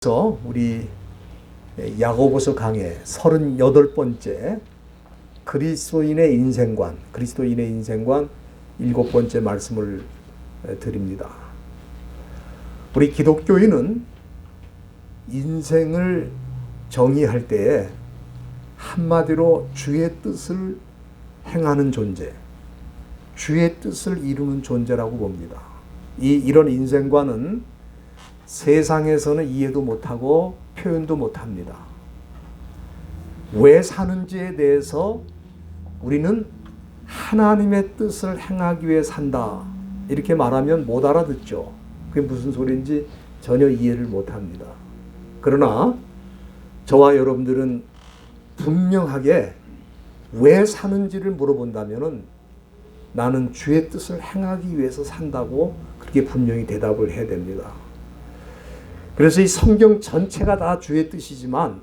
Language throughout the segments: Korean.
그래서 우리 야고보서 강의 38번째 그리스도인의 인생관 7번째 말씀을 드립니다. 우리 기독교인은 인생을 정의할 때에 한마디로 주의 뜻을 행하는 존재, 주의 뜻을 이루는 존재라고 봅니다. 이런 인생관은 세상에서는 이해도 못하고 표현도 못합니다. 왜 사는지에 대해서 우리는 하나님의 뜻을 행하기 위해 산다 이렇게 말하면 못 알아듣죠. 그게 무슨 소리인지 전혀 이해를 못합니다. 그러나 저와 여러분들은 분명하게 왜 사는지를 물어본다면 나는 주의 뜻을 행하기 위해서 산다고 그렇게 분명히 대답을 해야 됩니다. 그래서 이 성경 전체가 다 주의 뜻이지만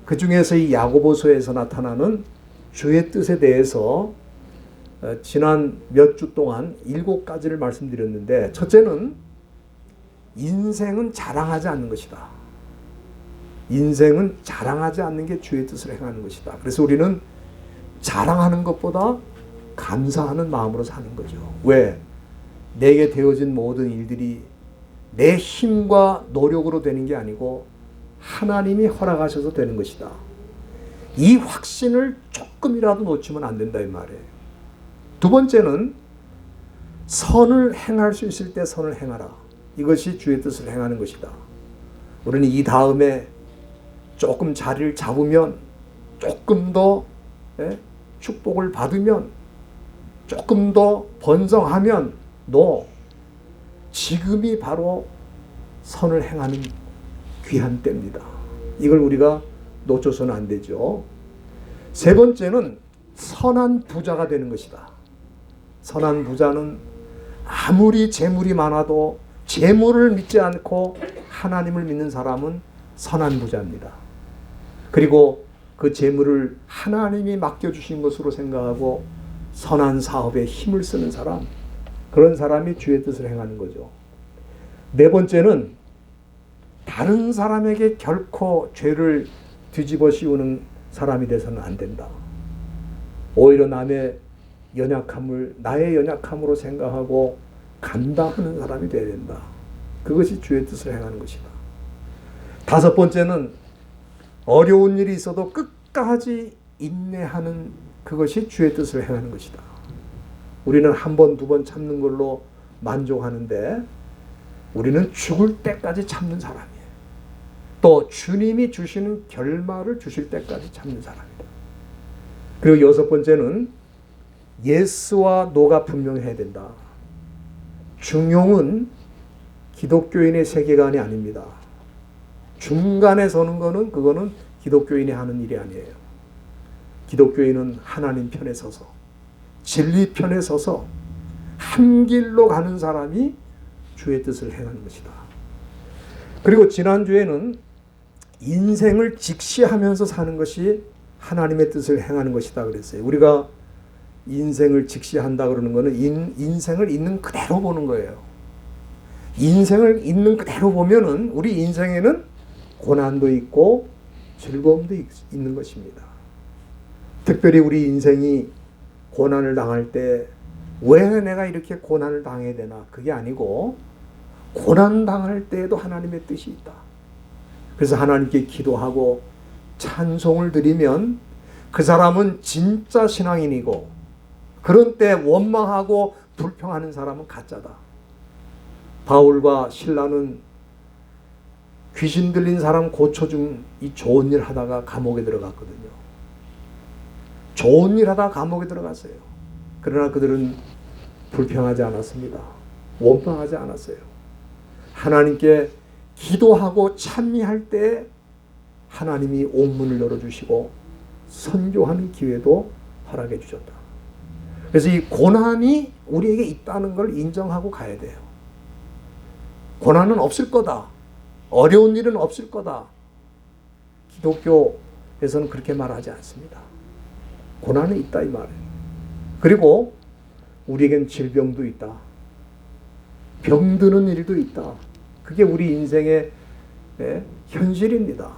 그 중에서 이 야고보서에서 나타나는 주의 뜻에 대해서 지난 몇 주 동안 7가지를 말씀드렸는데, 첫째는 인생은 자랑하지 않는 것이다. 인생은 자랑하지 않는 게 주의 뜻을 행하는 것이다. 그래서 우리는 자랑하는 것보다 감사하는 마음으로 사는 거죠. 왜? 내게 되어진 모든 일들이 내 힘과 노력으로 되는 게 아니고 하나님이 허락하셔서 되는 것이다. 이 확신을 조금이라도 놓치면 안 된다 이 말이에요. 두 번째는 선을 행할 수 있을 때 선을 행하라. 이것이 주의 뜻을 행하는 것이다. 우리는 이 다음에 조금 자리를 잡으면, 조금 더 축복을 받으면, 조금 더 번성하면 너 지금이 바로 선을 행하는 귀한 때입니다. 이걸 우리가 놓쳐서는 안 되죠. 세 번째는 선한 부자가 되는 것이다. 선한 부자는 아무리 재물이 많아도 재물을 믿지 않고 하나님을 믿는 사람은 선한 부자입니다. 그리고 그 재물을 하나님이 맡겨주신 것으로 생각하고 선한 사업에 힘을 쓰는 사람, 그런 사람이 주의 뜻을 행하는 거죠. 네 번째는 다른 사람에게 결코 죄를 뒤집어 씌우는 사람이 돼서는 안 된다. 오히려 남의 연약함을 나의 연약함으로 생각하고 감당하는 사람이 되어야 된다. 그것이 주의 뜻을 행하는 것이다. 다섯 번째는 어려운 일이 있어도 끝까지 인내하는 그것이 주의 뜻을 행하는 것이다. 우리는 한 번, 두 번 참는 걸로 만족하는데 우리는 죽을 때까지 참는 사람이에요. 또 주님이 주시는 결말을 주실 때까지 참는 사람이다. 그리고 여섯 번째는 예스와 노가 분명해야 된다. 중용은 기독교인의 세계관이 아닙니다. 중간에 서는 그거는 기독교인이 하는 일이 아니에요. 기독교인은 하나님 편에 서서, 진리 편에 서서 한 길로 가는 사람이 주의 뜻을 행하는 것이다. 그리고 지난주에는 인생을 직시하면서 사는 것이 하나님의 뜻을 행하는 것이다 그랬어요. 우리가 인생을 직시한다 그러는 것은 인생을 있는 그대로 보는 거예요. 인생을 있는 그대로 보면은 우리 인생에는 고난도 있고 즐거움도 있는 것입니다. 특별히 우리 인생이 고난을 당할 때 왜 내가 이렇게 고난을 당해야 되나? 그게 아니고 고난 당할 때에도 하나님의 뜻이 있다. 그래서 하나님께 기도하고 찬송을 드리면 그 사람은 진짜 신앙인이고, 그런 때 원망하고 불평하는 사람은 가짜다. 바울과 실라는 귀신 들린 사람 고쳐준 이 좋은 일 하다가 감옥에 들어갔거든요. 좋은 일 하다가 감옥에 들어갔어요. 그러나 그들은 불평하지 않았습니다. 원망하지 않았어요. 하나님께 기도하고 찬미할 때 하나님이 옥문을 열어주시고 선교하는 기회도 허락해 주셨다. 그래서 이 고난이 우리에게 있다는 걸 인정하고 가야 돼요. 고난은 없을 거다. 어려운 일은 없을 거다. 기독교에서는 그렇게 말하지 않습니다. 고난은 있다 이 말이에요. 그리고 우리에겐 질병도 있다. 병드는 일도 있다. 그게 우리 인생의 현실입니다.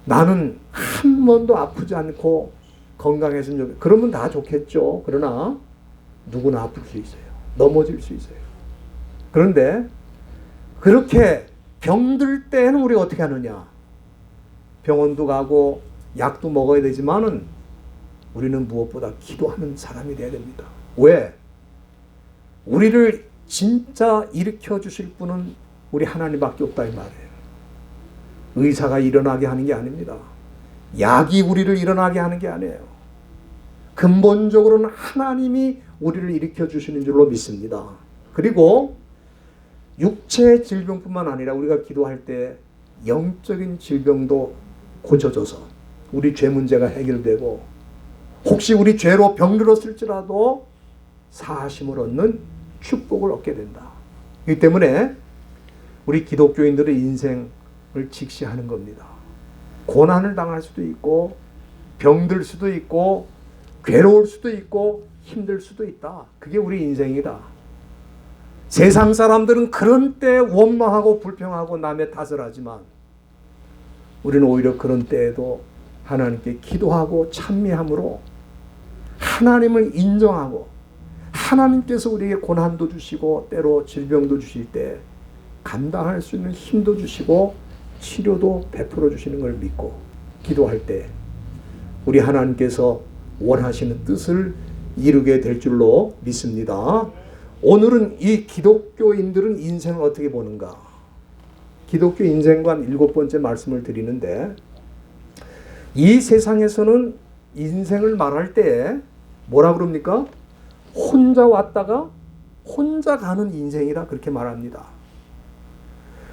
나는 한 번도 아프지 않고 건강했으면 좋겠어요. 그러면 다 좋겠죠. 그러나 누구나 아플 수 있어요. 넘어질 수 있어요. 그런데 그렇게 병들 때는 우리가 어떻게 하느냐? 병원도 가고 약도 먹어야 되지만은 우리는 무엇보다 기도하는 사람이 되어야 됩니다. 왜? 우리를 진짜 일으켜 주실 분은 우리 하나님밖에 없다 이 말이에요. 의사가 일어나게 하는 게 아닙니다. 약이 우리를 일어나게 하는 게 아니에요. 근본적으로는 하나님이 우리를 일으켜 주시는 줄로 믿습니다. 그리고 육체의 질병뿐만 아니라 우리가 기도할 때 영적인 질병도 고쳐져서 우리 죄 문제가 해결되고 혹시 우리 죄로 병들었을지라도 사하심을 얻는 축복을 얻게 된다. 이 때문에 우리 기독교인들의 인생을 직시하는 겁니다. 고난을 당할 수도 있고 병들 수도 있고 괴로울 수도 있고 힘들 수도 있다. 그게 우리 인생이다. 세상 사람들은 그런 때 원망하고 불평하고 남의 탓을 하지만 우리는 오히려 그런 때에도 하나님께 기도하고 찬미함으로 하나님을 인정하고 하나님께서 우리에게 고난도 주시고 때로 질병도 주실 때 감당할 수 있는 힘도 주시고 치료도 베풀어 주시는 걸 믿고 기도할 때 우리 하나님께서 원하시는 뜻을 이루게 될 줄로 믿습니다. 오늘은 이 기독교인들은 인생을 어떻게 보는가? 기독교 인생관 7번째 말씀을 드리는데 이 세상에서는 인생을 말할 때 뭐라 그럽니까? 혼자 왔다가 혼자 가는 인생이라 그렇게 말합니다.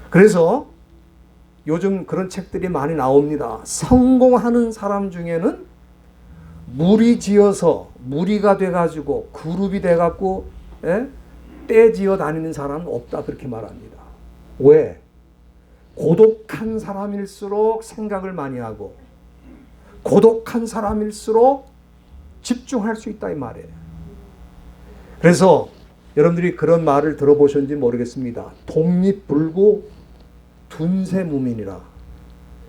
그래서 요즘 그런 책들이 많이 나옵니다. 성공하는 사람 중에는 무리지어서 무리가 돼가지고 그룹이 돼갖고 떼지어 다니는 사람은 없다 그렇게 말합니다. 왜? 고독한 사람일수록 생각을 많이 하고 고독한 사람일수록 집중할 수 있다 이 말이에요. 그래서 여러분들이 그런 말을 들어보셨는지 모르겠습니다. 독립불구 둔세무민이라.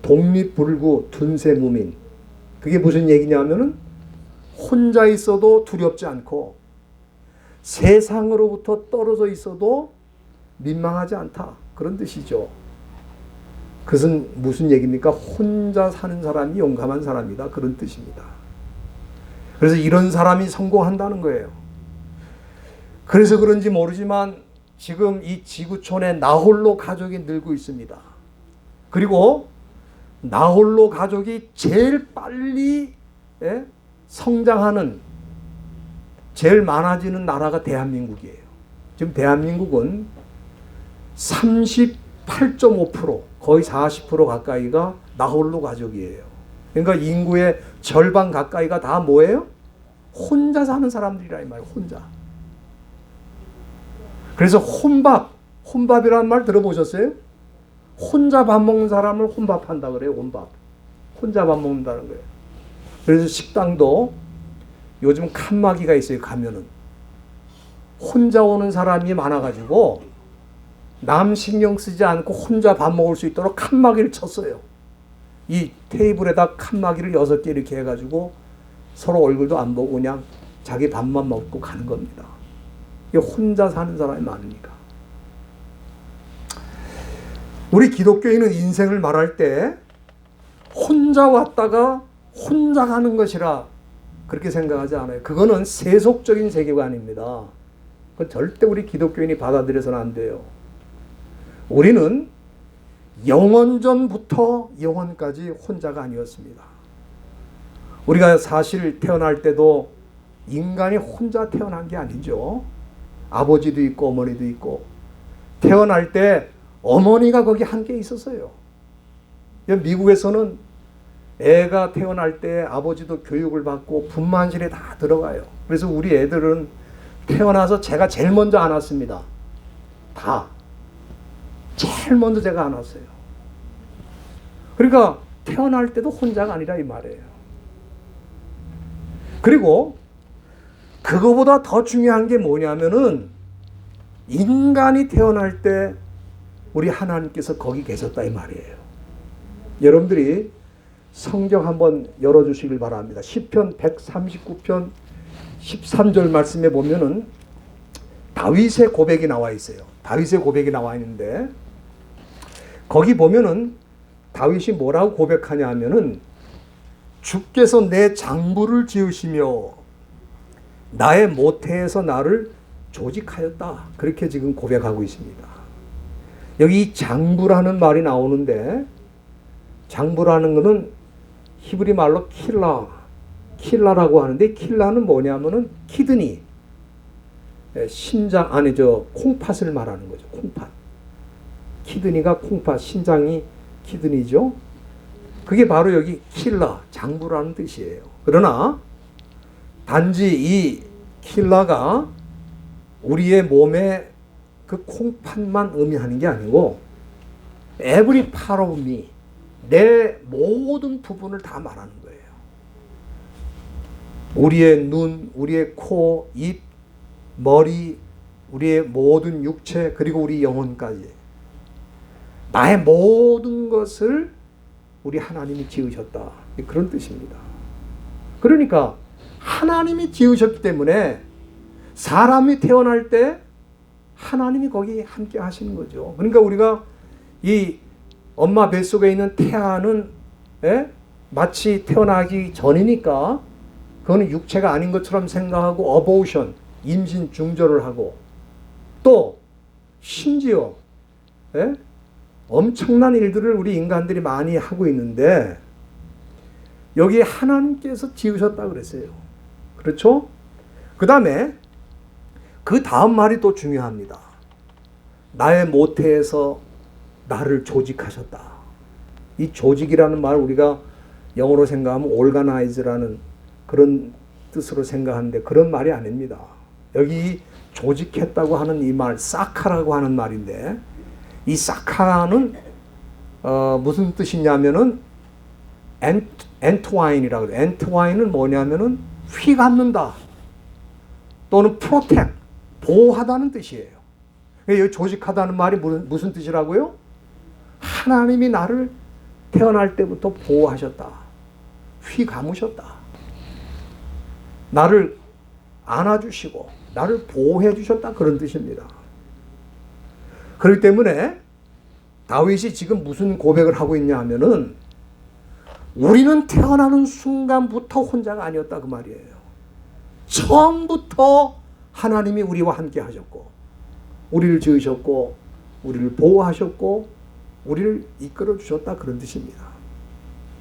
독립불구 둔세무민. 그게 무슨 얘기냐면은 혼자 있어도 두렵지 않고 세상으로부터 떨어져 있어도 민망하지 않다. 그런 뜻이죠. 그것은 무슨 얘기입니까? 혼자 사는 사람이 용감한 사람이다. 그런 뜻입니다. 그래서 이런 사람이 성공한다는 거예요. 그래서 그런지 모르지만 지금 이 지구촌에 나홀로 가족이 늘고 있습니다. 그리고 나홀로 가족이 제일 빨리 성장하는 제일 많아지는 나라가 대한민국이에요. 지금 대한민국은 38.5% 거의 40% 가까이가 나홀로 가족이에요. 그러니까 인구의 절반 가까이가 다 뭐예요? 혼자 사는 사람들이라 이 말이에요. 혼자. 그래서 혼밥이라는 말 들어보셨어요? 혼자 밥 먹는 사람을 혼밥한다 그래요. 혼밥. 혼자 밥 먹는다는 거예요. 그래서 식당도 요즘 칸막이가 있어요. 가면은 혼자 오는 사람이 많아가지고 남 신경 쓰지 않고 혼자 밥 먹을 수 있도록 칸막이를 쳤어요. 이 테이블에다 칸막이를 6개 이렇게 해가지고 서로 얼굴도 안 보고 그냥 자기 밥만 먹고 가는 겁니다. 이게 혼자 사는 사람이 많으니까. 우리 기독교인은 인생을 말할 때 혼자 왔다가 혼자 가는 것이라 그렇게 생각하지 않아요. 그거는 세속적인 세계관입니다. 그건 절대 우리 기독교인이 받아들여서는 안 돼요. 우리는 영원전부터 영원까지 혼자가 아니었습니다. 우리가 사실 태어날 때도 인간이 혼자 태어난 게 아니죠. 아버지도 있고 어머니도 있고 태어날 때 어머니가 거기 함께 있었어요. 미국에서는 애가 태어날 때 아버지도 교육을 받고 분만실에 다 들어가요. 그래서 우리 애들은 태어나서 제가 제일 먼저 안았습니다. 다. 제일 먼저 제가 안았어요. 그러니까 태어날 때도 혼자가 아니라 이 말이에요. 그리고 그거보다 더 중요한 게 뭐냐면은 인간이 태어날 때 우리 하나님께서 거기 계셨다 이 말이에요. 여러분들이 성경 한번 열어주시길 바랍니다. 시편 139편 13절 말씀에 보면은 다윗의 고백이 나와 있어요. 다윗의 고백이 나와 있는데 거기 보면은 다윗이 뭐라고 고백하냐 하면은 주께서 내 장부를 지으시며 나의 모태에서 나를 조직하였다. 그렇게 지금 고백하고 있습니다. 여기 장부라는 말이 나오는데 장부라는 것은 히브리 말로 킬라라고 하는데 킬라는 뭐냐면은 키드니 신장 안에 콩팥을 말하는 거죠. 콩팥. 키드니가 콩팥, 신장이 키드니죠. 그게 바로 여기 킬라, 장부라는 뜻이에요. 그러나 단지 이 킬라가 우리의 몸의 그 콩팥만 의미하는 게 아니고 every part of me, 내 모든 부분을 다 말하는 거예요. 우리의 눈, 우리의 코, 입, 머리, 우리의 모든 육체, 그리고 우리 영혼까지 나의 모든 것을 우리 하나님이 지으셨다. 그런 뜻입니다. 그러니까 하나님이 지으셨기 때문에 사람이 태어날 때 하나님이 거기 함께 하시는 거죠. 그러니까 우리가 이 엄마 뱃속에 있는 태아는 마치 태어나기 전이니까 그거는 육체가 아닌 것처럼 생각하고 어보션, 임신 중절을 하고 또 심지어 엄청난 일들을 우리 인간들이 많이 하고 있는데 여기 하나님께서 지으셨다 그랬어요. 그렇죠? 그 다음에 그 다음 말이 또 중요합니다. 나의 모태에서 나를 조직하셨다. 이 조직이라는 말 우리가 영어로 생각하면 organize라는 그런 뜻으로 생각하는데 그런 말이 아닙니다. 여기 조직했다고 하는 이 말, 사카라고 하는 말인데 이 사카는 무슨 뜻이냐면은 엔트와인이라고 해요. 엔트와인은 뭐냐면은 휘감는다 또는 프로텍, 보호하다는 뜻이에요. 여기 조직하다는 말이 무슨 뜻이라고요? 하나님이 나를 태어날 때부터 보호하셨다. 휘감으셨다. 나를 안아주시고 나를 보호해 주셨다. 그런 뜻입니다. 그렇기 때문에 다윗이 지금 무슨 고백을 하고 있냐 하면은 우리는 태어나는 순간부터 혼자가 아니었다 그 말이에요. 처음부터 하나님이 우리와 함께 하셨고 우리를 지으셨고 우리를 보호하셨고 우리를 이끌어 주셨다 그런 뜻입니다.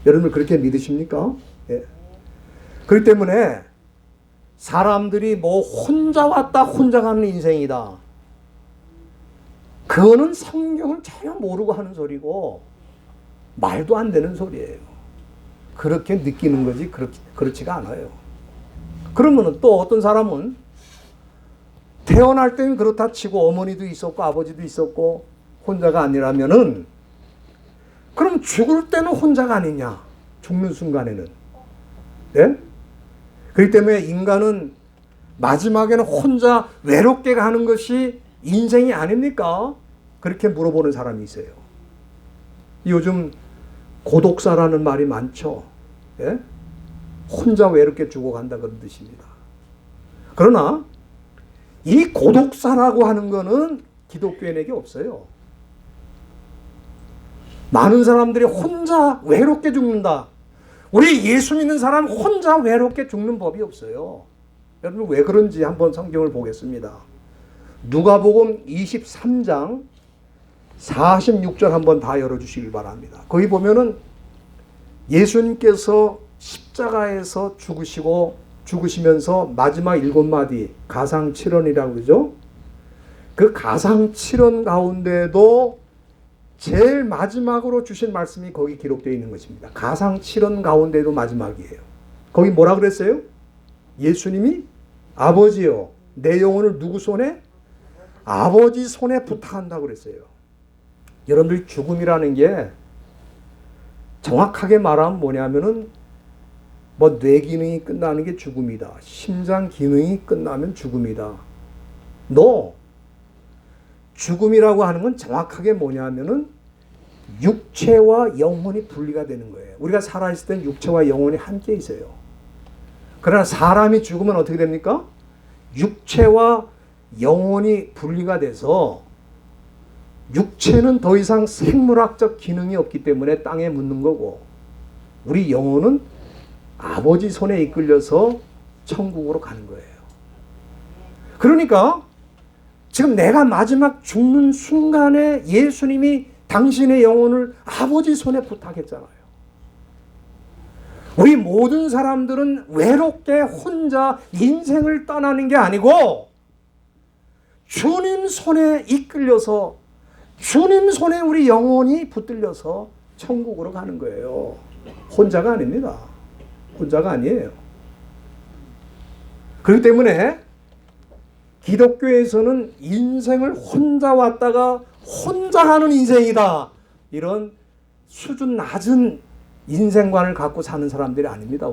여러분 그렇게 믿으십니까? 예. 그렇기 때문에 사람들이 뭐 혼자 왔다 혼자 가는 인생이다. 그거는 성경을 전혀 모르고 하는 소리고 말도 안 되는 소리예요. 그렇게 느끼는 거지 그렇지가 않아요. 그러면 또 어떤 사람은 태어날 때는 그렇다 치고 어머니도 있었고 아버지도 있었고 혼자가 아니라면은 그럼 죽을 때는 혼자가 아니냐? 죽는 순간에는. 네? 그렇기 때문에 인간은 마지막에는 혼자 외롭게 가는 것이 인생이 아닙니까? 그렇게 물어보는 사람이 있어요. 요즘 고독사라는 말이 많죠. 예? 혼자 외롭게 죽어간다 그런 뜻입니다. 그러나 이 고독사라고 하는 거는 기독교인에게 없어요. 많은 사람들이 혼자 외롭게 죽는다. 우리 예수 믿는 사람 혼자 외롭게 죽는 법이 없어요. 여러분 왜 그런지 한번 성경을 보겠습니다. 누가복음 23장 46절 한번 다 열어주시길 바랍니다. 거기 보면은 예수님께서 십자가에서 죽으시면서 마지막 7마디 가상칠언이라고 그러죠. 그 가상칠언 가운데도 제일 마지막으로 주신 말씀이 거기 기록되어 있는 것입니다. 가상칠언 가운데도 마지막이에요. 거기 뭐라 그랬어요? 예수님이 아버지요 내 영혼을 누구 손에? 아버지 손에 부탁한다고 그랬어요. 여러분들 죽음이라는 게 정확하게 말하면 뭐냐면은 뭐 뇌 기능이 끝나는 게 죽음이다. 심장 기능이 끝나면 죽음이다. 죽음이라고 하는 건 정확하게 뭐냐면은 육체와 영혼이 분리가 되는 거예요. 우리가 살아있을 땐 육체와 영혼이 함께 있어요. 그러나 사람이 죽으면 어떻게 됩니까? 육체와 영혼이 분리가 돼서 육체는 더 이상 생물학적 기능이 없기 때문에 땅에 묻는 거고, 우리 영혼은 아버지 손에 이끌려서 천국으로 가는 거예요. 그러니까 지금 내가 마지막 죽는 순간에 예수님이 당신의 영혼을 아버지 손에 부탁했잖아요. 우리 모든 사람들은 외롭게 혼자 인생을 떠나는 게 아니고 주님 손에 이끌려서, 주님 손에 우리 영혼이 붙들려서 천국으로 가는 거예요. 혼자가 아닙니다. 혼자가 아니에요. 그렇기 때문에 기독교에서는 인생을 혼자 왔다가 혼자 가는 인생이다, 이런 수준 낮은 인생관을 갖고 사는 사람들이 아닙니다.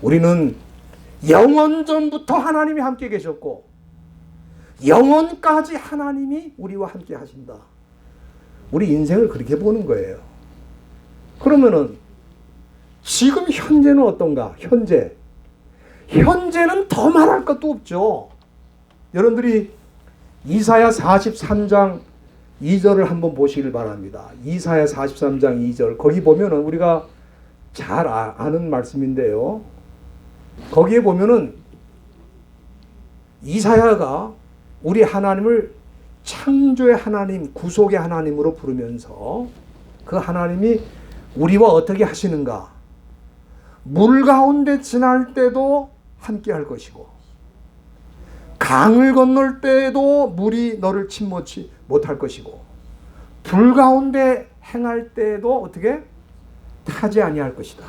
우리는 영원전부터 하나님이 함께 계셨고 영원까지 하나님이 우리와 함께 하신다. 우리 인생을 그렇게 보는 거예요. 그러면은 지금 현재는 어떤가? 현재는 더 말할 것도 없죠. 여러분들이 이사야 43장 2절을 한번 보시길 바랍니다. 이사야 43장 2절. 거기 보면은 우리가 잘 아는 말씀인데요. 거기에 보면은 이사야가 우리 하나님을 창조의 하나님, 구속의 하나님으로 부르면서 그 하나님이 우리와 어떻게 하시는가? 물 가운데 지날 때도 함께 할 것이고 강을 건널 때에도 물이 너를 침몰치 못할 것이고 불 가운데 행할 때에도 어떻게? 타지 아니할 것이다.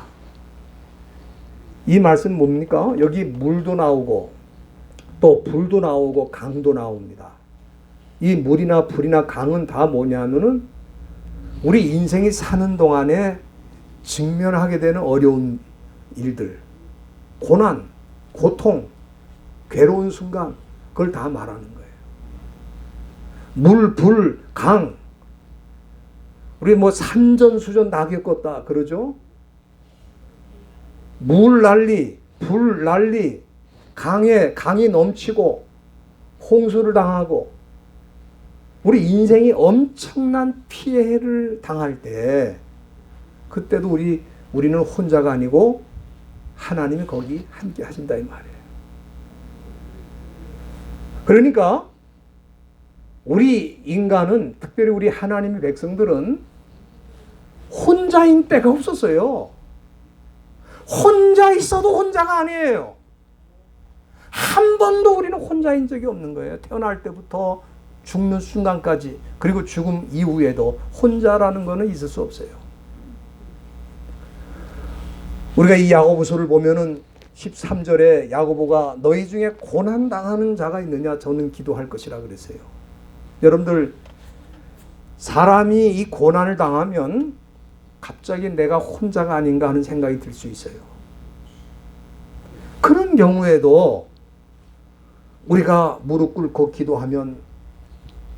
이 말씀 뭡니까? 여기 물도 나오고 또 불도 나오고 강도 나옵니다. 이 물이나 불이나 강은 다 뭐냐면은 우리 인생이 사는 동안에 직면하게 되는 어려운 일들, 고난, 고통, 괴로운 순간, 그걸 다 말하는 거예요. 물, 불, 강. 우리 뭐 산전수전 다 겪었다 그러죠? 물 난리, 불 난리, 강이 넘치고 홍수를 당하고 우리 인생이 엄청난 피해를 당할 때 그때도 우리는 혼자가 아니고 하나님이 거기 함께 하신다 이 말이에요. 그러니까 우리 인간은, 특별히 우리 하나님의 백성들은 혼자인 때가 없었어요. 혼자 있어도 혼자가 아니에요. 한 번도 우리는 혼자인 적이 없는 거예요. 태어날 때부터 죽는 순간까지, 그리고 죽음 이후에도 혼자라는 거는 있을 수 없어요. 우리가 이 야고보서를 보면은 13절에 야고보가 너희 중에 고난 당하는 자가 있느냐 저는 기도할 것이라 그랬어요. 여러분들, 사람이 이 고난을 당하면 갑자기 내가 혼자가 아닌가 하는 생각이 들 수 있어요. 그런 경우에도 우리가 무릎 꿇고 기도하면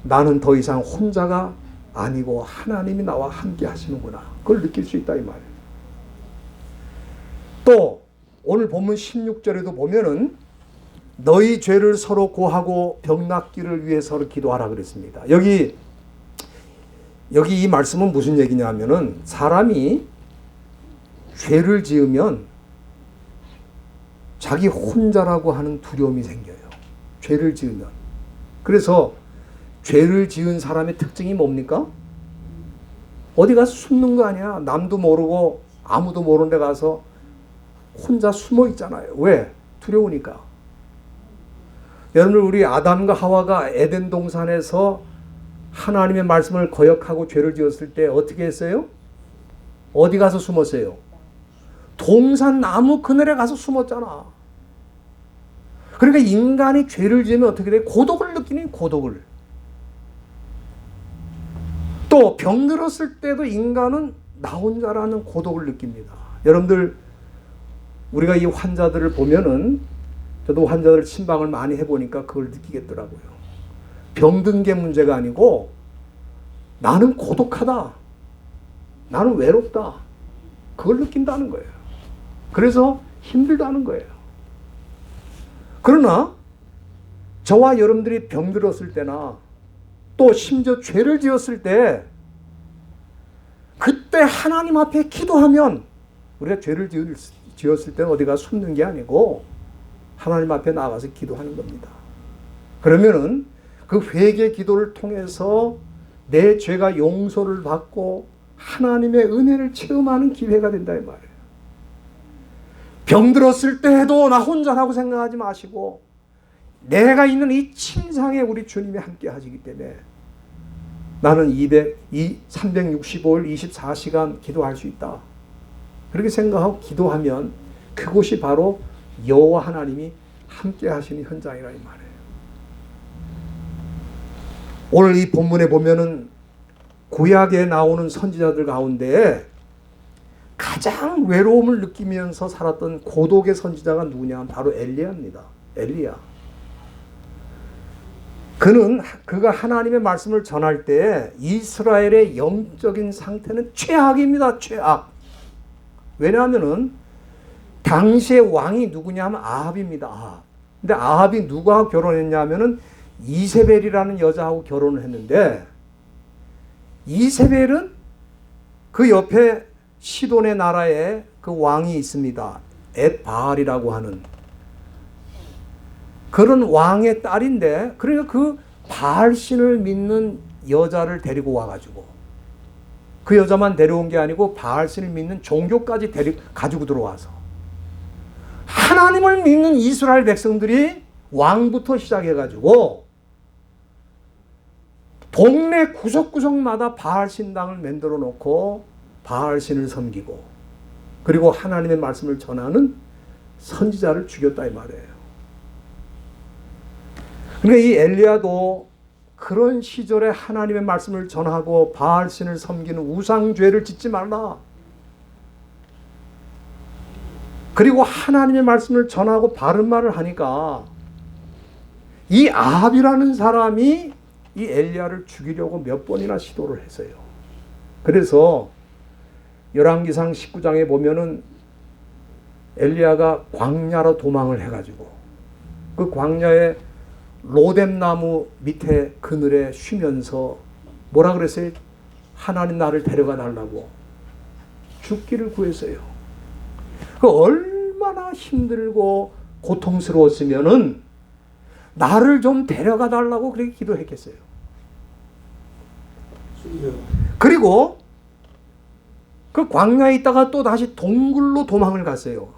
나는 더 이상 혼자가 아니고 하나님이 나와 함께 하시는구나, 그걸 느낄 수 있다 이 말이에요. 또 오늘 본문 16절에도 보면은 너희 죄를 서로 고하고 병 낫기를 위해 서로 기도하라 그랬습니다. 여기 이 말씀은 무슨 얘기냐면은 사람이 죄를 지으면 자기 혼자라고 하는 두려움이 생겨요. 죄를 지으면. 그래서 죄를 지은 사람의 특징이 뭡니까? 어디 가서 숨는 거 아니야. 남도 모르고 아무도 모르는 데 가서 혼자 숨어 있잖아요. 왜? 두려우니까. 여러분, 우리 아담과 하와가 에덴 동산에서 하나님의 말씀을 거역하고 죄를 지었을 때 어떻게 했어요? 어디 가서 숨었어요? 동산 나무 그늘에 가서 숨었잖아. 그러니까 인간이 죄를 지으면 어떻게 돼요? 고독을 느끼는 고독을. 또 병들었을 때도 인간은 나 혼자라는 고독을 느낍니다. 여러분들, 우리가 이 환자들을 보면은, 저도 환자들 침방을 많이 해보니까 그걸 느끼겠더라고요. 병든 게 문제가 아니고 나는 고독하다. 나는 외롭다. 그걸 느낀다는 거예요. 그래서 힘들다는 거예요. 그러나 저와 여러분들이 병들었을 때나 또 심지어 죄를 지었을 때 그때 하나님 앞에 기도하면 우리가 죄를 지었을 때는 어디가 숨는 게 아니고 하나님 앞에 나가서 기도하는 겁니다. 그러면은 그 회개 기도를 통해서 내 죄가 용서를 받고 하나님의 은혜를 체험하는 기회가 된다 이 말이에요. 병들었을 때도 나 혼자라고 생각하지 마시고 내가 있는 이 침상에 우리 주님이 함께 하시기 때문에 나는 365일 24시간 기도할 수 있다. 그렇게 생각하고 기도하면 그곳이 바로 여호와 하나님이 함께 하시는 현장이라 이 말이에요. 오늘 이 본문에 보면은 구약에 나오는 선지자들 가운데 가장 외로움을 느끼면서 살았던 고독의 선지자가 누구냐 하면 바로 엘리야입니다. 엘리야. 그가 하나님의 말씀을 전할 때 이스라엘의 영적인 상태는 최악입니다. 최악. 왜냐하면은 당시의 왕이 누구냐 하면 아합입니다. 아합. 근데 아합이 누구하고 결혼했냐 하면은 이세벨이라는 여자하고 결혼을 했는데 이세벨은 그 옆에 시돈의 나라에 그 왕이 있습니다. 엣바알이라고 하는 그런 왕의 딸인데 그러니까 그 바알신을 믿는 여자를 데리고 와가지고 그 여자만 데려온 게 아니고 바알신을 믿는 종교까지 가지고 들어와서 하나님을 믿는 이스라엘 백성들이 왕부터 시작해가지고 동네 구석구석마다 바알신당을 만들어 놓고 바알신을 섬기고 그리고 하나님의 말씀을 전하는 선지자를 죽였다 이 말이에요. 그러니까 이 엘리야도 그런 시절에 하나님의 말씀을 전하고 바알신을 섬기는 우상죄를 짓지 말라. 그리고 하나님의 말씀을 전하고 바른 말을 하니까 이 아합이라는 사람이 이 엘리야를 죽이려고 몇 번이나 시도를 했어요. 그래서 열왕기상 19장에 보면은 엘리야가 광야로 도망을 해가지고 그 광야에 로뎀나무 밑에 그늘에 쉬면서 뭐라 그랬어요? 하나님 나를 데려가 달라고 죽기를 구했어요. 그 얼마나 힘들고 고통스러웠으면은 나를 좀 데려가 달라고 그렇게 기도했겠어요. 그리고 그 광야에 있다가 또 다시 동굴로 도망을 갔어요.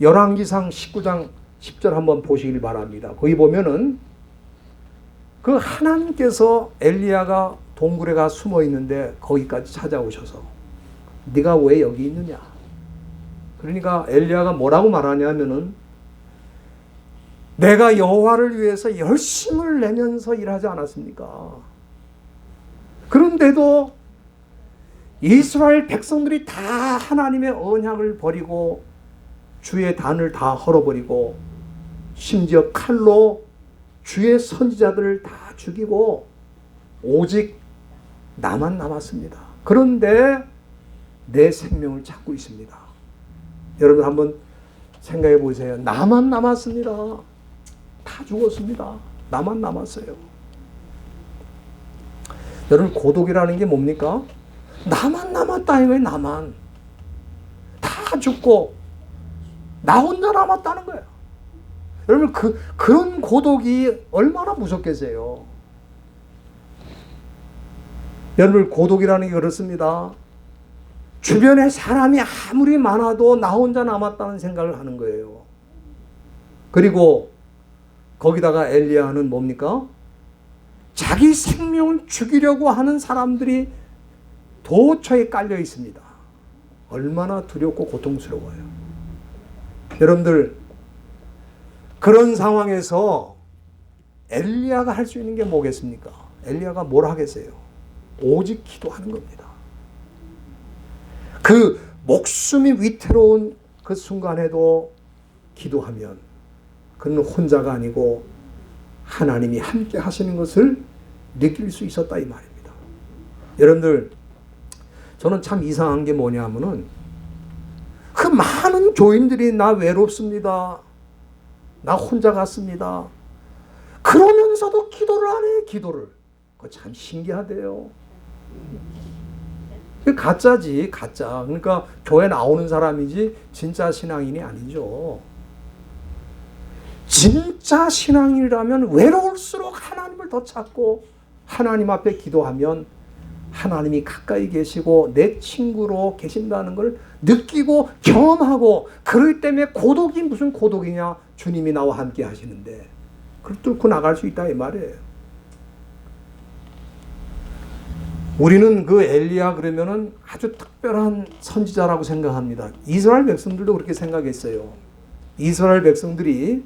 열왕기상 19장 10절 한번 보시길 바랍니다. 거기 보면은 그 하나님께서 엘리야가 동굴에 가 숨어 있는데 거기까지 찾아오셔서 네가 왜 여기 있느냐. 그러니까 엘리야가 뭐라고 말하냐면은 내가 여호와를 위해서 열심을 내면서 일하지 않았습니까? 그런데도 이스라엘 백성들이 다 하나님의 언약을 버리고 주의 단을 다 헐어버리고 심지어 칼로 주의 선지자들을 다 죽이고 오직 나만 남았습니다. 그런데 내 생명을 찾고 있습니다. 여러분 한번 생각해 보세요. 나만 남았습니다. 다 죽었습니다. 나만 남았어요. 여러분 고독이라는 게 뭡니까? 나만 남았다 이거예요. 나만. 다 죽고 나 혼자 남았다는 거예요. 여러분 그런 고독이 얼마나 무섭겠어요. 여러분 고독이라는 게 그렇습니다. 주변에 사람이 아무리 많아도 나 혼자 남았다는 생각을 하는 거예요. 그리고 거기다가 엘리야는 뭡니까? 자기 생명을 죽이려고 하는 사람들이 도처에 깔려 있습니다. 얼마나 두렵고 고통스러워요. 여러분들 그런 상황에서 엘리야가 할 수 있는 게 뭐겠습니까? 엘리야가 뭘 하겠어요? 오직 기도하는 겁니다. 그 목숨이 위태로운 그 순간에도 기도하면 그는 혼자가 아니고 하나님이 함께 하시는 것을 느낄 수 있었다 이 말입니다. 여러분들, 저는 참 이상한 게 뭐냐면은 그 많은 교인들이 나 외롭습니다, 나 혼자 갔습니다, 그러면서도 기도를 안 해. 기도를. 그거 참 신기하대요. 가짜지, 가짜. 그러니까 교회 나오는 사람이지 진짜 신앙인이 아니죠. 진짜 신앙인이라면 외로울수록 하나님을 더 찾고 하나님 앞에 기도하면 하나님이 가까이 계시고 내 친구로 계신다는 걸 느끼고 경험하고, 그렇기 때문에 고독이 무슨 고독이냐, 주님이 나와 함께 하시는데 그걸 뚫고 나갈 수 있다 이 말이에요. 우리는 그 엘리야 그러면은 아주 특별한 선지자라고 생각합니다. 이스라엘 백성들도 그렇게 생각했어요. 이스라엘 백성들이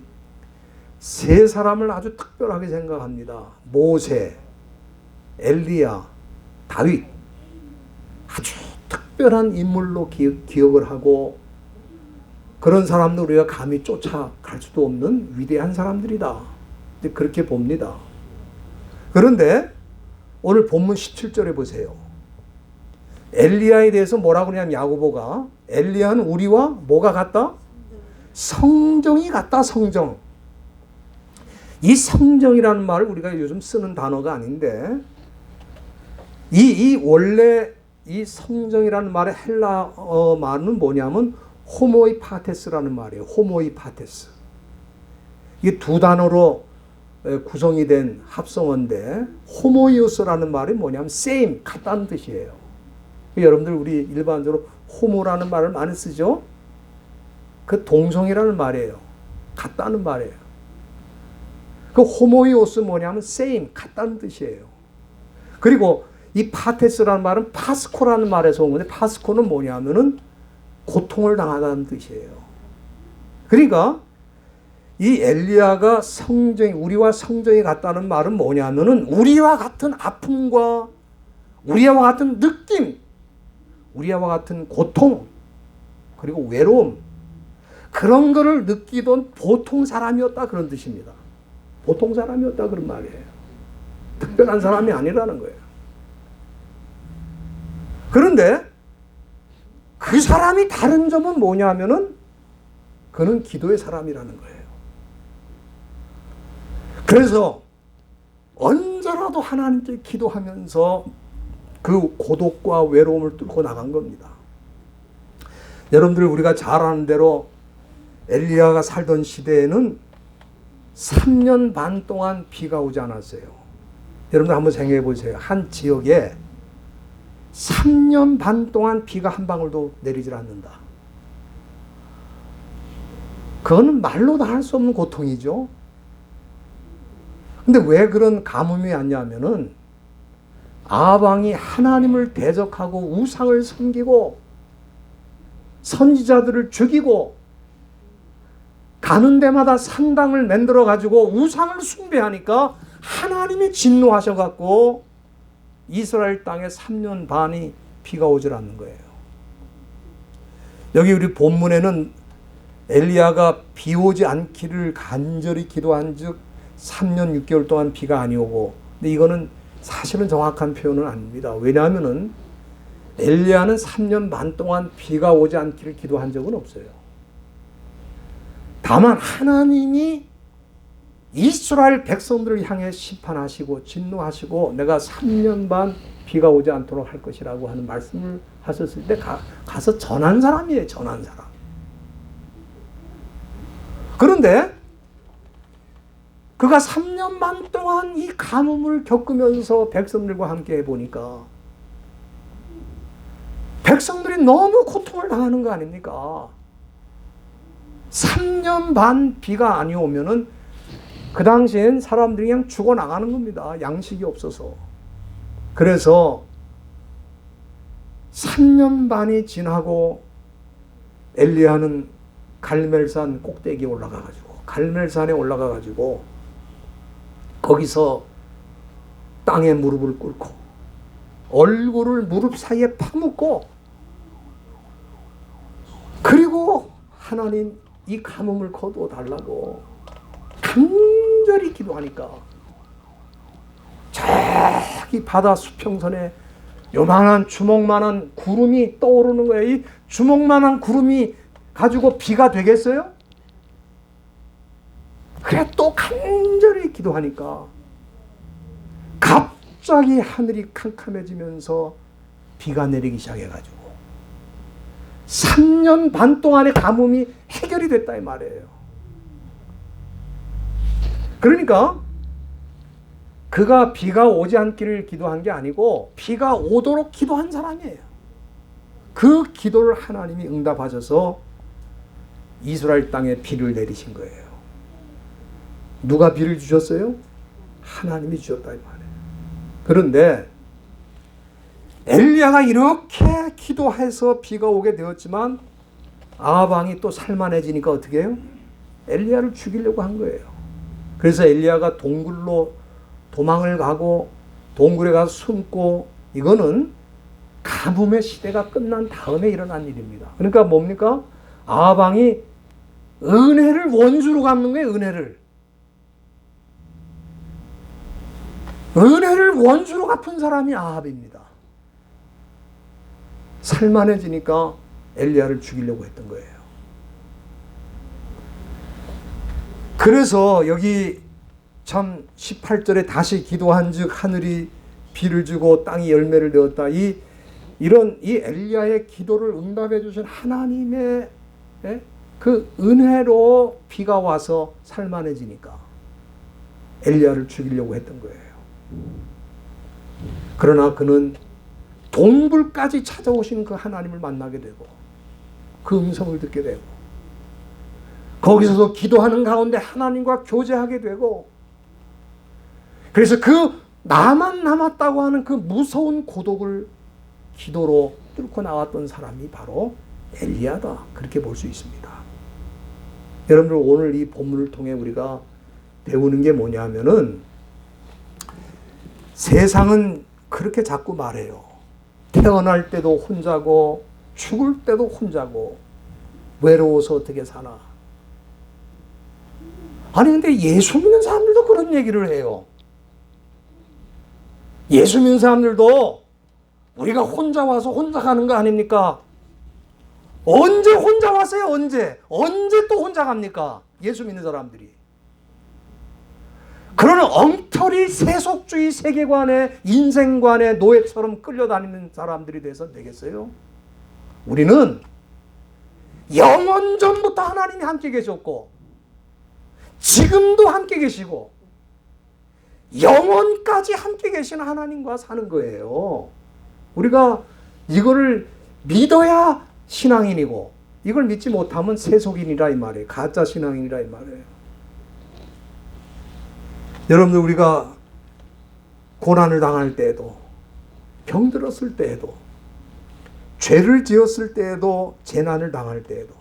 세 사람을 아주 특별하게 생각합니다. 모세, 엘리야, 다윗. 아주 특별한 인물로 기억을 하고, 그런 사람들 우리가 감히 쫓아갈 수도 없는 위대한 사람들이다, 그렇게 봅니다. 그런데 오늘 본문 17절에 보세요. 엘리야에 대해서 뭐라고 그러냐면, 야고보가 엘리야는 우리와 뭐가 같다? 성정이 같다. 성정. 이 성정이라는 말을 우리가 요즘 쓰는 단어가 아닌데, 원래 이 성정이라는 말의 헬라어 말은 뭐냐면 호모이파테스라는 말이에요. 호모이파테스. 이게 두 단어로 구성이 된 합성어인데, 호모이오스라는 말이 뭐냐면 same, 같다는 뜻이에요. 여러분들 우리 일반적으로 호모라는 말을 많이 쓰죠. 그 동성이라는 말이에요. 같다는 말이에요. 그 호모이오스 뭐냐면 same, 같다는 뜻이에요. 그리고 이 파테스라는 말은 파스코라는 말에서 온 건데, 파스코는 뭐냐면은 고통을 당하다는 뜻이에요. 그러니까 이 엘리야가 우리와 성정이 같다는 말은 뭐냐면은 우리와 같은 아픔과 우리와 같은 느낌, 우리와 같은 고통, 그리고 외로움, 그런 거를 느끼던 보통 사람이었다, 그런 뜻입니다. 보통 사람이었다 그런 말이에요. 특별한 사람이 아니라는 거예요. 그런데 그 사람이 다른 점은 뭐냐면은 그는 기도의 사람이라는 거예요. 그래서 언제라도 하나님께 기도하면서 그 고독과 외로움을 뚫고 나간 겁니다. 여러분들, 우리가 잘 아는 대로 엘리야가 살던 시대에는 3년 반 동안 비가 오지 않았어요. 여러분들 한번 생각해 보세요. 한 지역에 3년 반 동안 비가 한 방울도 내리질 않는다. 그거는 말로 다 할 수 없는 고통이죠. 근데 왜 그런 가뭄이 왔냐면은 아방이 하나님을 대적하고 우상을 섬기고 선지자들을 죽이고 가는 데마다 산당을 만들어 가지고 우상을 숭배하니까 하나님이 진노하셔 갖고 이스라엘 땅에 3년 반이 비가 오질 않는 거예요. 여기 우리 본문에는 엘리야가 비 오지 않기를 간절히 기도한 즉 3년 6개월 동안 비가 안 오고, 근데 이거는 사실은 정확한 표현은 아닙니다. 왜냐하면은 엘리야는 3년 반 동안 비가 오지 않기를 기도한 적은 없어요. 다만 하나님이 이스라엘 백성들을 향해 심판하시고 진노하시고 내가 3년 반 비가 오지 않도록 할 것이라고 하는 말씀을 하셨을 때 가서 전한 사람이에요. 전한 사람. 그런데 그가 3년 반 동안 이 가뭄을 겪으면서 백성들과 함께 해보니까 백성들이 너무 고통을 당하는 거 아닙니까? 3년 반 비가 아니 오면은 그 당시엔 사람들이 그냥 죽어나가는 겁니다. 양식이 없어서. 그래서 3년 반이 지나고 엘리야는 갈멜산 꼭대기에 갈멜산에 올라가가지고 거기서 땅에 무릎을 꿇고 얼굴을 무릎 사이에 파묻고, 그리고 하나님 이 가뭄을 거두어 달라고 간절히 기도하니까 저기 바다 수평선에 요만한 주먹만한 구름이 떠오르는 거예요. 이 주먹만한 구름이 가지고 비가 되겠어요? 그래 또 간절히 기도하니까 갑자기 하늘이 캄캄해지면서 비가 내리기 시작해가지고 3년 반 동안의 가뭄이 해결이 됐다 이 말이에요. 그러니까 그가 비가 오지 않기를 기도한 게 아니고 비가 오도록 기도한 사람이에요. 그 기도를 하나님이 응답하셔서 이스라엘 땅에 비를 내리신 거예요. 누가 비를 주셨어요? 하나님이 주셨다 이 말이에요. 그런데 엘리야가 이렇게 기도해서 비가 오게 되었지만 아합 왕이 또 살만해지니까 어떻게 해요? 엘리야를 죽이려고 한 거예요. 그래서 엘리야가 동굴로 도망을 가고 동굴에 가서 숨고, 이거는 가뭄의 시대가 끝난 다음에 일어난 일입니다. 그러니까 뭡니까? 아합 왕이 은혜를 원수로 갚는 거예요. 은혜를 원수로 갚은 사람이 아합입니다. 살만해지니까 엘리야를 죽이려고 했던 거예요. 그래서 여기 참 18절에 다시 기도한즉 하늘이 비를 주고 땅이 열매를 내었다. 이런 엘리야의 기도를 응답해 주신 하나님의 그 은혜로 비가 와서 살만해지니까 엘리야를 죽이려고 했던 거예요. 그러나 그는 동굴까지 찾아오신 그 하나님을 만나게 되고 그 음성을 듣게 되고 거기서도 기도하는 가운데 하나님과 교제하게 되고, 그래서 그 나만 남았다고 하는 그 무서운 고독을 기도로 뚫고 나왔던 사람이 바로 엘리야다, 그렇게 볼 수 있습니다. 여러분들 오늘 이 본문을 통해 우리가 배우는 게 뭐냐면은, 세상은 그렇게 자꾸 말해요. 태어날 때도 혼자고 죽을 때도 혼자고 외로워서 어떻게 사나. 아니 근데 예수 믿는 사람들도 그런 얘기를 해요. 예수 믿는 사람들도 우리가 혼자 와서 혼자 가는 거 아닙니까? 언제 혼자 왔어요? 언제 또 혼자 갑니까? 예수 믿는 사람들이. 그런 엉터리 세속주의 세계관에 인생관에 노예처럼 끌려다니는 사람들이 돼서 되겠어요? 우리는 영원 전부터 하나님이 함께 계셨고 지금도 함께 계시고 영원까지 함께 계신 하나님과 사는 거예요. 우리가 이거를 믿어야 신앙인이고 이걸 믿지 못하면 세속인이라 이 말이에요. 가짜 신앙인이라 이 말이에요. 여러분들 우리가 고난을 당할 때에도 병들었을 때에도 죄를 지었을 때에도 재난을 당할 때에도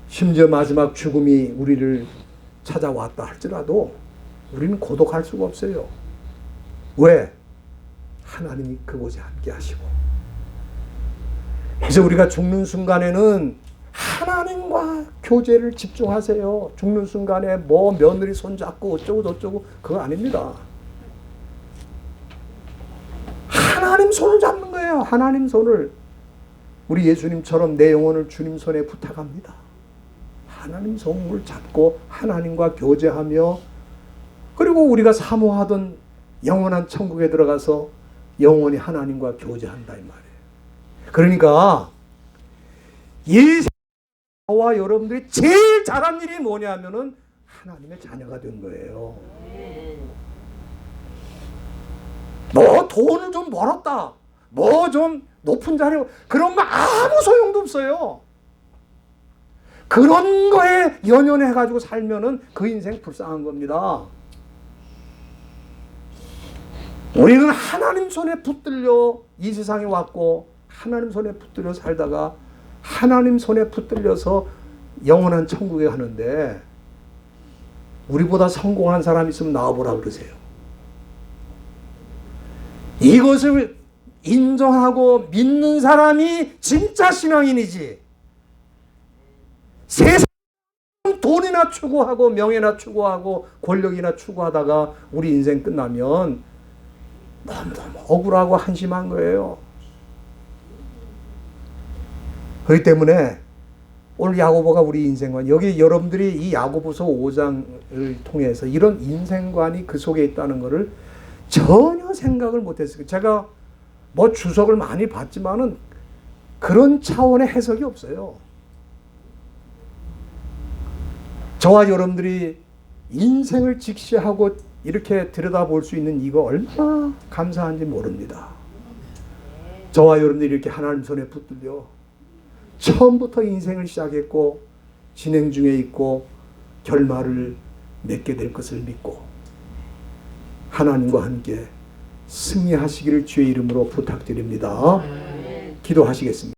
심지어 마지막 죽음이 우리를 찾아왔다 할지라도 우리는 고독할 수가 없어요. 왜? 하나님이 그곳에 함께 하시고. 그래서 우리가 죽는 순간에는 하나님과 교제를 집중하세요. 죽는 순간에 뭐 며느리 손잡고 어쩌고 저쩌고 그거 아닙니다. 하나님 손을 잡는 거예요. 하나님 손을. 우리 예수님처럼 내 영혼을 주님 손에 부탁합니다. 하나님 손을 잡고 하나님과 교제하며, 그리고 우리가 사모하던 영원한 천국에 들어가서 영원히 하나님과 교제한다 이 말이에요. 그러니까 이 저와 여러분들이 제일 잘한 일이 뭐냐면은 하나님의 자녀가 된 거예요. 뭐 돈을 좀 벌었다, 뭐 좀 높은 자리, 그런 거 아무 소용도 없어요. 그런 거에 연연해가지고 살면은 그 인생 불쌍한 겁니다. 우리는 하나님 손에 붙들려 이 세상에 왔고 하나님 손에 붙들려 살다가 하나님 손에 붙들려서 영원한 천국에 가는데, 우리보다 성공한 사람 있으면 나와보라 그러세요. 이것을 인정하고 믿는 사람이 진짜 신앙인이지, 세상 돈이나 돈이나 추구하고 명예나 추구하고 권력이나 추구하다가 우리 인생 끝나면 너무너무 억울하고 한심한 거예요. 그렇기 때문에 오늘 야고보가 우리 인생관, 여기 여러분들이 이 야고보서 5장을 통해서 이런 인생관이 그 속에 있다는 것을 전혀 생각을 못했어요. 제가 뭐 주석을 많이 봤지만은 그런 차원의 해석이 없어요. 저와 여러분들이 인생을 직시하고 이렇게 들여다볼 수 있는 이거 얼마나 감사한지 모릅니다. 저와 여러분들이 이렇게 하나님 손에 붙들려 처음부터 인생을 시작했고 진행 중에 있고 결말을 맺게 될 것을 믿고 하나님과 함께 승리하시기를 주의 이름으로 부탁드립니다. 기도하시겠습니다.